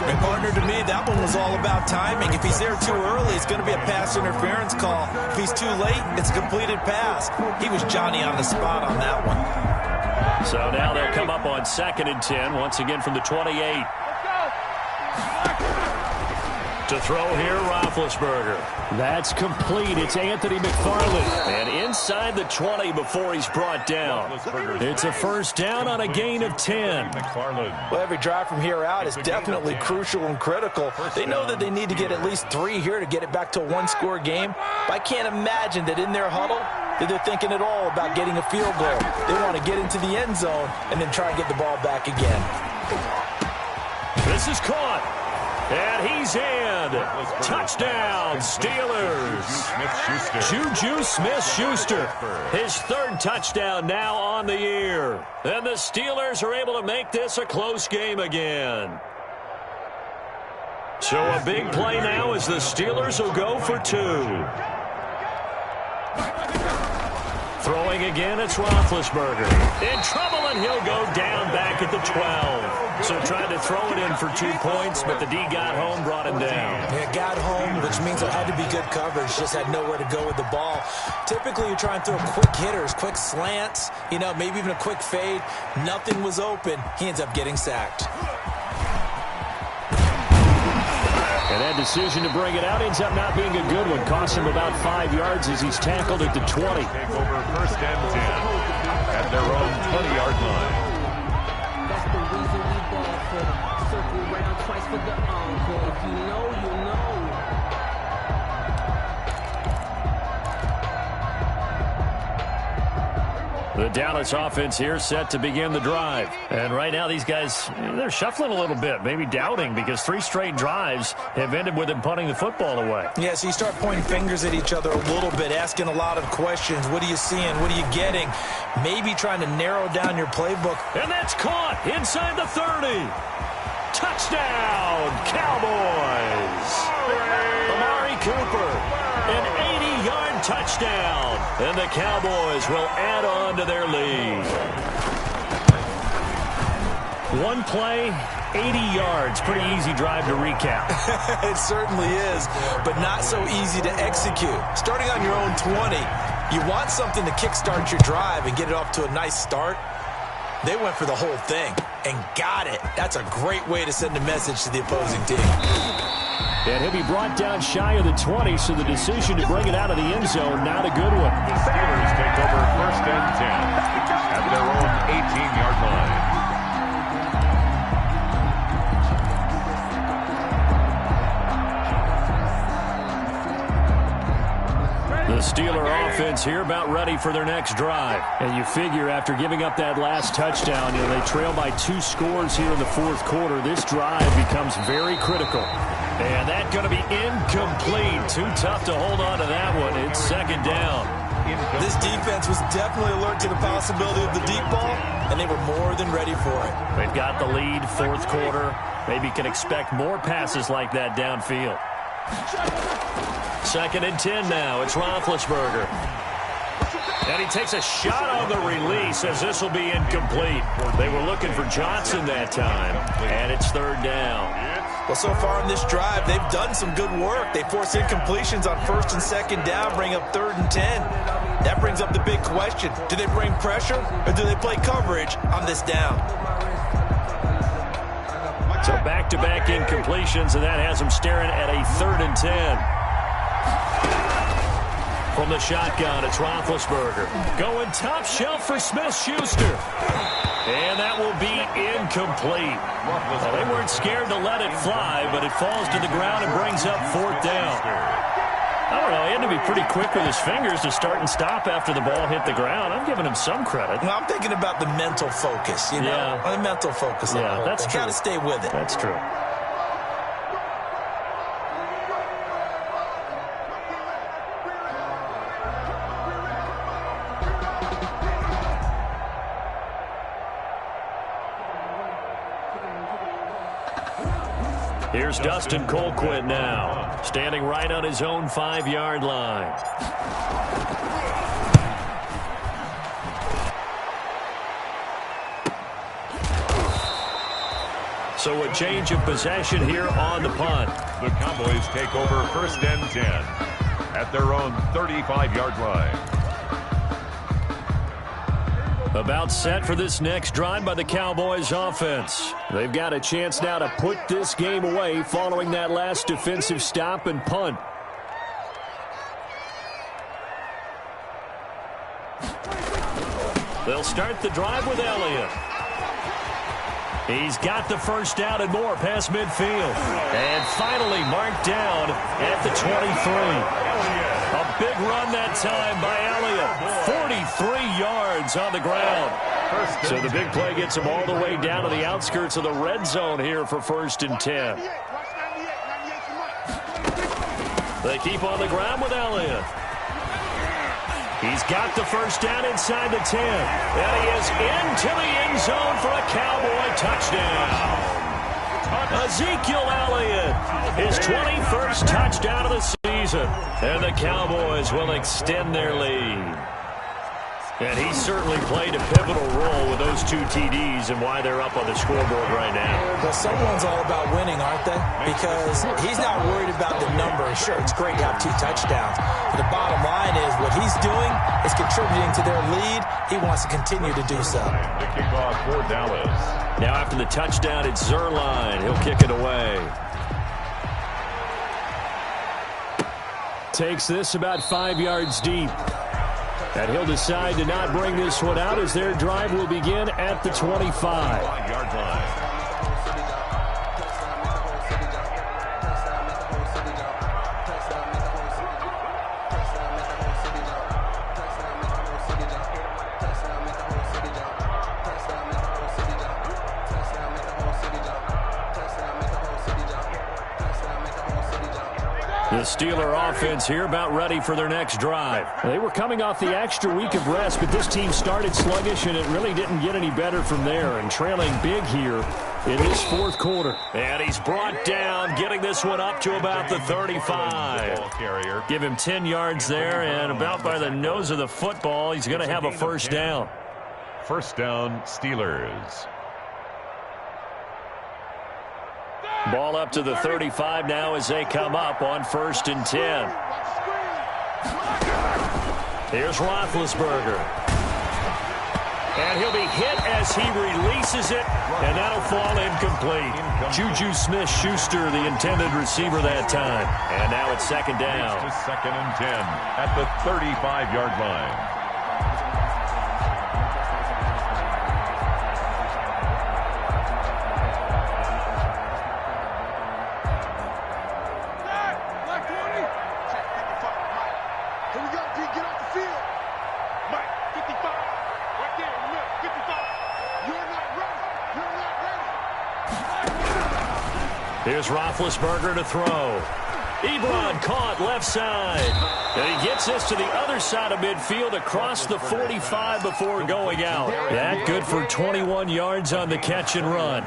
And partner, to me, that one was all about timing. If he's there too early, it's going to be a pass interference call. If he's too late, it's a completed pass. He was Johnny on the spot on that one. So now they'll come up on 2nd and 10, once again from the 28. To throw here, Roethlisberger. That's complete. It's Anthony McFarland. And inside the 20 before he's brought down. It's a 1st down on a gain of 10. Well, every drive from here out is definitely crucial and critical. They know that they need to get at least 3 here to get it back to a 1-score game. But I can't imagine that in their huddle that they're thinking at all about getting a field goal. They want to get into the end zone and then try and get the ball back again. This is caught. And he's in. Touchdown, Steelers. Juju Smith-Schuster. His 3rd touchdown now on the year. And the Steelers are able to make this a close game again. So a big play now as the Steelers will go for 2. Throwing again, it's Roethlisberger. In trouble, and he'll go down back at the 12. So tried to throw it in for 2 points, but the D got home, brought him down. Yeah, got home, which means it had to be good coverage. Just had nowhere to go with the ball. Typically, you try and throw quick hitters, quick slants, maybe even a quick fade. Nothing was open. He ends up getting sacked. And that decision to bring it out ends up not being a good one. Cost him about 5 yards as he's tackled at the 20. Take over 1st and 10 at their own 20-yard line. That's the reason we ball for. Circle round twice for the encore. If you know, you know. The Dallas offense here set to begin the drive. And right now these guys, they're shuffling a little bit, maybe doubting, because 3 straight drives have ended with them punting the football away. Yeah, so you start pointing fingers at each other a little bit, asking a lot of questions. What are you seeing? What are you getting? Maybe trying to narrow down your playbook. And that's caught inside the 30. Touchdown, Cowboys. Amari Cooper, an touchdown. And the Cowboys will add on to their lead. One play, 80 yards. Pretty easy drive to recap. It certainly is, but not so easy to execute. Starting on your own 20, you want something to kickstart your drive and get it off to a nice start. They went for the whole thing and got it. That's a great way to send a message to the opposing team. And he'll be brought down shy of the 20, so the decision to bring it out of the end zone, not a good one. The Steelers take over 1st and 10 at their own 18-yard line. The Steeler offense here about ready for their next drive. And you figure after giving up that last touchdown, they trail by 2 scores here in the 4th quarter. This drive becomes very critical. And that's going to be incomplete. Too tough to hold on to that one. It's 2nd down. This defense was definitely alert to the possibility of the deep ball, and they were more than ready for it. They've got the lead, 4th quarter. Maybe can expect more passes like that downfield. 2nd and 10 now. It's Roethlisberger. And he takes a shot on the release as this will be incomplete. They were looking for Johnson that time, and it's 3rd down. Well, so far in this drive, they've done some good work. They force incompletions on 1st and 2nd down, bring up 3rd and 10. That brings up the big question. Do they bring pressure, or do they play coverage on this down? So back-to-back incompletions, and that has them staring at a 3rd and 10. From the shotgun, it's Roethlisberger. Going top shelf for Smith-Schuster. And that will be incomplete. Well, they weren't scared to let it fly, but it falls to the ground and brings up 4th down. I don't know, he had to be pretty quick with his fingers to start and stop after the ball hit the ground. I'm giving him some credit. Well, I'm thinking about the mental focus, you know? Yeah. The mental focus on the whole that's thing. true. Got to stay with it. That's true. Here's Dustin Colquitt now, standing right on his own 5-yard line. So a change of possession here on the punt. The Cowboys take over 1st and 10 at their own 35-yard line. About set for this next drive by the Cowboys offense. They've got a chance now to put this game away following that last defensive stop and punt. They'll start the drive with Elliott. He's got the 1st down and more past midfield. And finally marked down at the 23. A big run that time by Elliott. 43 yards on the ground. So the big play gets him all the way down to the outskirts of the red zone here for 1st and 10. They keep on the ground with Elliott. He's got the 1st down inside the 10. And he is into the end zone for a Cowboy touchdown. Ezekiel Elliott, his 21st touchdown of the season. And the Cowboys will extend their lead. And he certainly played a pivotal role with those 2 TDs and why they're up on the scoreboard right now. Well, someone's all about winning, aren't they? Because he's not worried about the number. Sure, it's great to have 2 touchdowns. But the bottom line is what he's doing is contributing to their lead. He wants to continue to do so. The kickoff for Dallas. Now after the touchdown, it's Zerline. He'll kick it away. Takes this about 5 yards deep. And he'll decide to not bring this one out as their drive will begin at the 25. 5-yard line. The Steeler offense here about ready for their next drive. They were coming off the extra week of rest, but this team started sluggish, and it really didn't get any better from there. And trailing big here in this fourth quarter. And he's brought down, getting this one up to about the 35. Give him 10 yards there, and about by the nose of the football, he's going to have a first down. First down, Steelers. Ball up to the 35 now as they come up on 1st and 10. Here's Roethlisberger. And he'll be hit as he releases it, and that'll fall incomplete. Juju Smith-Schuster, the intended receiver that time. And now it's second down. It's 2nd and 10 at the 35-yard line. Here's Roethlisberger to throw. Ebron caught left side. And he gets this to the other side of midfield across the 45 before going out. That good for 21 yards on the catch and run.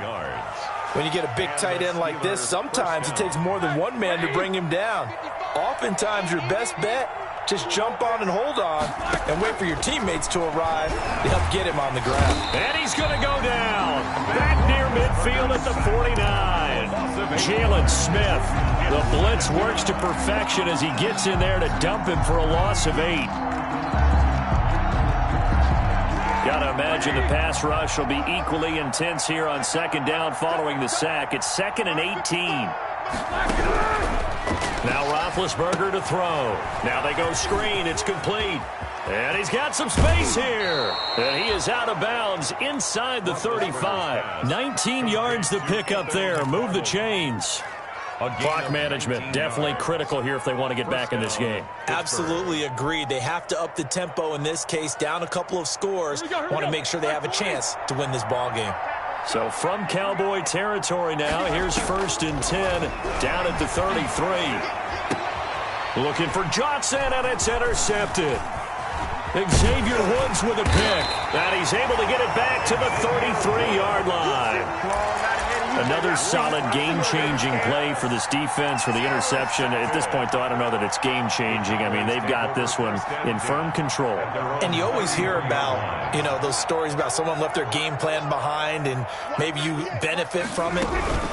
When you get a big tight end like this, sometimes it takes more than one man to bring him down. Oftentimes your best bet, just jump on and hold on and wait for your teammates to arrive to help get him on the ground. And he's going to go down. Back near midfield at the 49. Jalen Smith. The blitz works to perfection as he gets in there to dump him for a loss of 8. Got to imagine the pass rush will be equally intense here on second down following the sack. It's 2nd and 18. Now Roethlisberger to throw. Now they go screen. It's complete. And he's got some space here. And he is out of bounds inside the 35. 19 yards to pick up there. Move the chains. Clock management definitely critical here if they want to get back in this game. Absolutely agreed. They have to up the tempo in this case, down a couple of scores. Want to make sure they have a chance to win this ball game. So from Cowboy territory now, here's 1st and 10 down at the 33. Looking for Johnson, and it's intercepted. Xavier Woods with a pick. And he's able to get it back to the 33-yard line. Another solid game-changing play for this defense for the interception. At this point, though, I don't know that it's game-changing. I mean, they've got this one in firm control. And you always hear about, you know, those stories about someone left their game plan behind and maybe you benefit from it.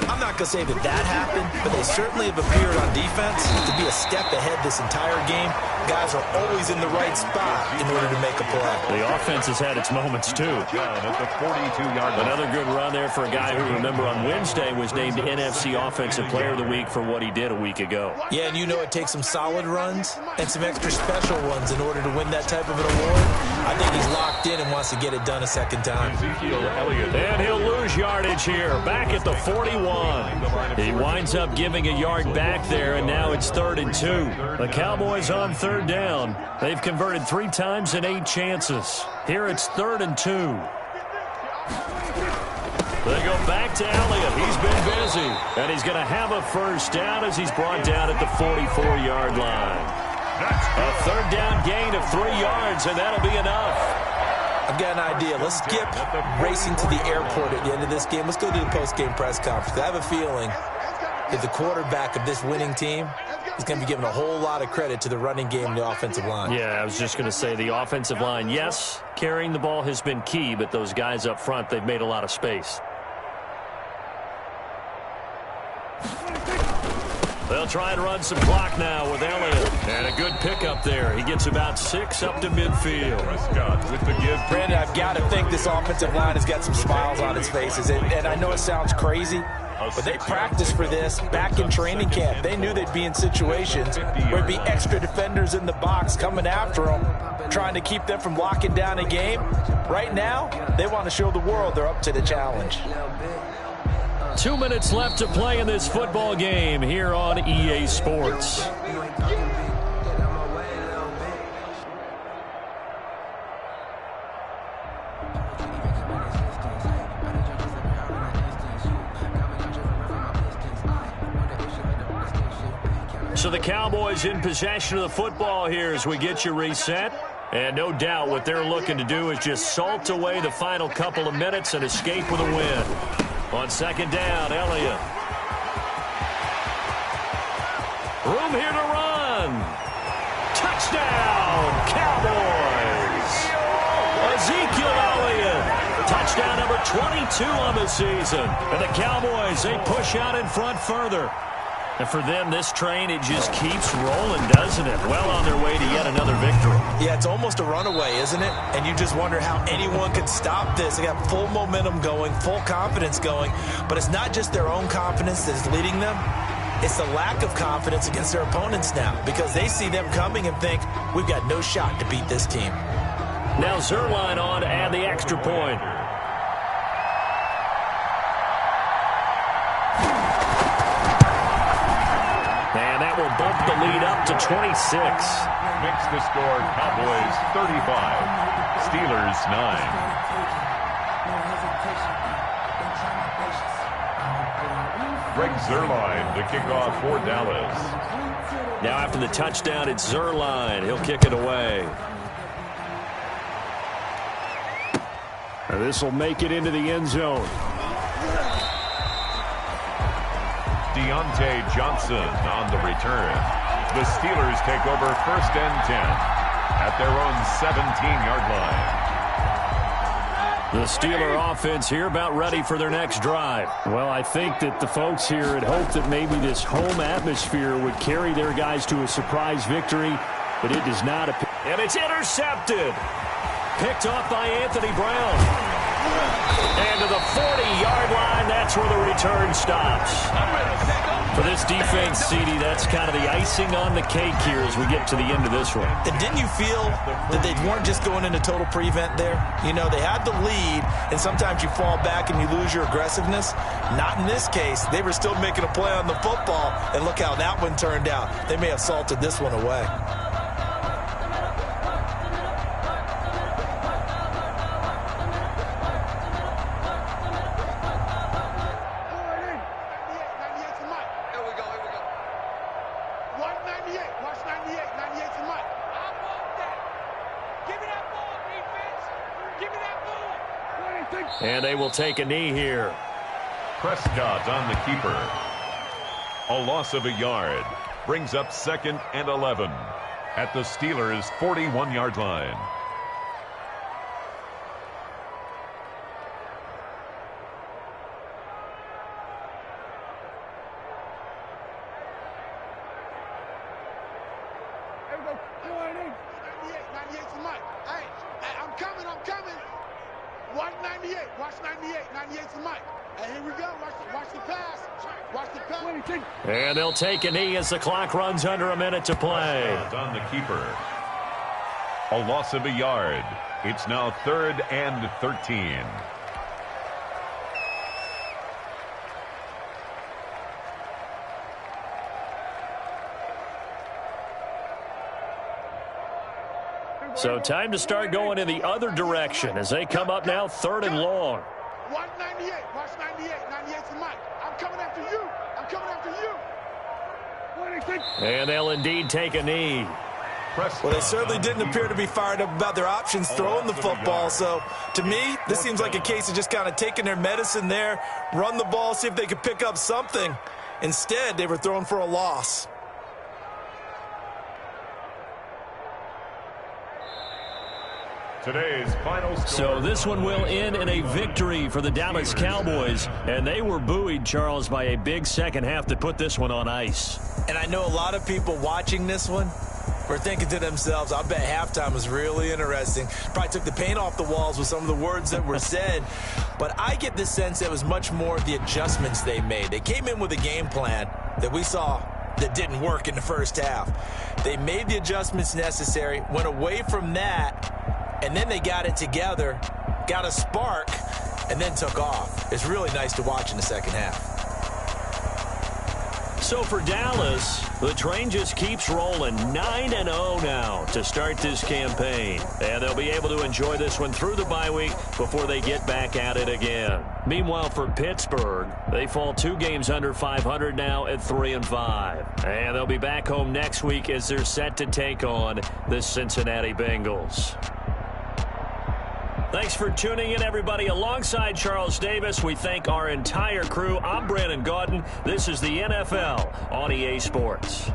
I'm not going to say that that happened, but they certainly have appeared on defense to be a step ahead this entire game. Guys are always in the right spot in order to make a play. The offense has had its moments, too. Another good run there for a guy who, remember, on Wednesday was named NFC Offensive Player of the Week for what he did a week ago. Yeah, and you know it takes some solid runs and some extra special ones in order to win that type of an award. I think he's locked in and wants to get it done a second time. And he'll lose yardage here, back at the 41. He winds up giving a yard back there, and now it's 3rd and 2. The Cowboys on 3rd down. They've converted 3 times in 8 chances. Here it's 3rd and 2. They go back to Elliott. He's been busy. And he's going to have a first down as he's brought down at the 44-yard line. A 3rd down gain of 3 yards, and that'll be enough. I've got an idea. Let's skip racing to the airport at the end of this game. Let's go to the post-game press conference. I have a feeling that the quarterback of this winning team is going to be given a whole lot of credit to the running game and the offensive line. Yeah, I was just going to say the offensive line, yes, carrying the ball has been key, but those guys up front, they've made a lot of space. They'll try and run some clock now with Elliott. And a good pickup there. He gets about 6 up to midfield. With the give. Brandon, I've got to think this offensive line has got some smiles on its faces. And I know it sounds crazy, but they practiced for this back in training camp. They knew they'd be in situations where there'd be extra defenders in the box coming after them, trying to keep them from locking down a game. Right now, they want to show the world they're up to the challenge. 2 minutes left to play in this football game here on EA Sports. So the Cowboys in possession of the football here as we get you reset. And no doubt what they're looking to do is just salt away the final couple of minutes and escape with a win. On second down, Elliott. Room here to run. Touchdown, Cowboys. Ezekiel Elliott. Touchdown number 22 on the season. And the Cowboys, they push out in front further. And for them, this train, it just keeps rolling, doesn't it? Well on their way to yet another victory. Yeah, it's almost a runaway, isn't it? And you just wonder how anyone could stop this. They got full momentum going, full confidence going. But it's not just their own confidence that is leading them. It's the lack of confidence against their opponents now, because they see them coming and think, we've got no shot to beat this team. Now Zerline on to add the extra point. And that will bump the lead up to 26. Makes the score Cowboys 35, Steelers 9. Greg Zuerlein to kick off for Dallas. Now after the touchdown, it's Zuerlein. He'll kick it away. This will make it into the end zone. Deontay Johnson on the return. The Steelers take over 1st and 10 at their own 17-yard line. The Steeler offense here about ready for their next drive. Well, I think that the folks here had hoped that maybe this home atmosphere would carry their guys to a surprise victory, but it does not appear. And it's intercepted. Picked off by Anthony Brown. And to the 40-yard line, that's where the return stops. For this defense, CD, that's kind of the icing on the cake here as we get to the end of this one. And didn't you feel that they weren't just going into total prevent there? You know, they had the lead, and sometimes you fall back and you lose your aggressiveness. Not in this case. They were still making a play on the football, and look how that one turned out. They may have salted this one away. And they will take a knee here. Prescott on the keeper. A loss of a yard. Brings up 2nd and 11 at the Steelers' 41-yard line. And they'll take a knee as the clock runs under a minute to play. On the keeper. A loss of a yard. It's now 3rd and 13. So time to start going in the other direction as they come up now 3rd and long. 198, watch 98, 98 to Mike. I'm coming after you. I'm coming after you. And they'll indeed take a knee. Well, they certainly didn't appear to be fired up about their options throwing the football. So, to me, this seems like a case of just kind of taking their medicine there, run the ball, see if they could pick up something. Instead, they were throwing for a loss. Today's final score. So this one will end in a victory for the Dallas Cowboys. And they were buoyed, Charles, by a big second half that put this one on ice. And I know a lot of people watching this one were thinking to themselves, I bet halftime was really interesting. Probably took the paint off the walls with some of the words that were said. But I get the sense it was much more of the adjustments they made. They came in with a game plan that we saw that didn't work in the first half. They made the adjustments necessary, went away from that, and then they got it together, got a spark, and then took off. It's really nice to watch in the second half. So for Dallas, the train just keeps rolling. 9-0 now to start this campaign. And they'll be able to enjoy this one through the bye week before they get back at it again. Meanwhile, for Pittsburgh, they fall 2 games under 500 now at 3-5. And they'll be back home next week as they're set to take on the Cincinnati Bengals. Thanks for tuning in, everybody. Alongside Charles Davis, we thank our entire crew. I'm Brandon Gaudin. This is the NFL on EA Sports.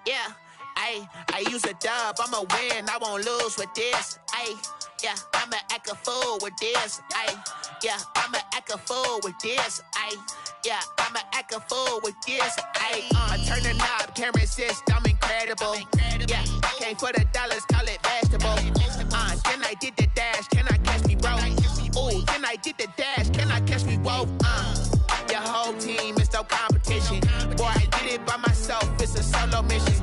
Yeah, I use a dub, I'ma win, I won't lose with this. Yeah, I'ma act a fool with this. Yeah, I'ma act a fool with this. Yeah, I'ma act a fool with this. Turn the knob, camera assist, I'm incredible. Yeah, came for the dollars, call it vegetable. Then I did the dash, can I catch me, bro? Ooh, then I did the dash, can I catch me, whoa? Your whole team is no competition. Boy, I did it by myself, it's a solo mission.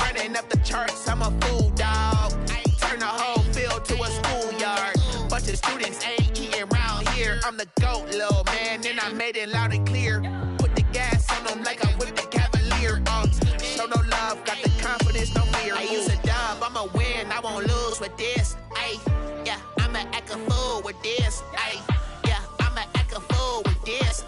Running up the charts, I'm a fool, dog. Turn the whole field to a schoolyard. Bunch of students ain't eating round here. I'm the GOAT, little man, and I made it loud and clear. Put the gas on them like I'm with the Cavalier. Show no love, got the confidence, no fear. I use a dub, I'ma win, I won't lose with this. Yeah, I'ma act a fool with this. Yeah, I'ma act a fool with this.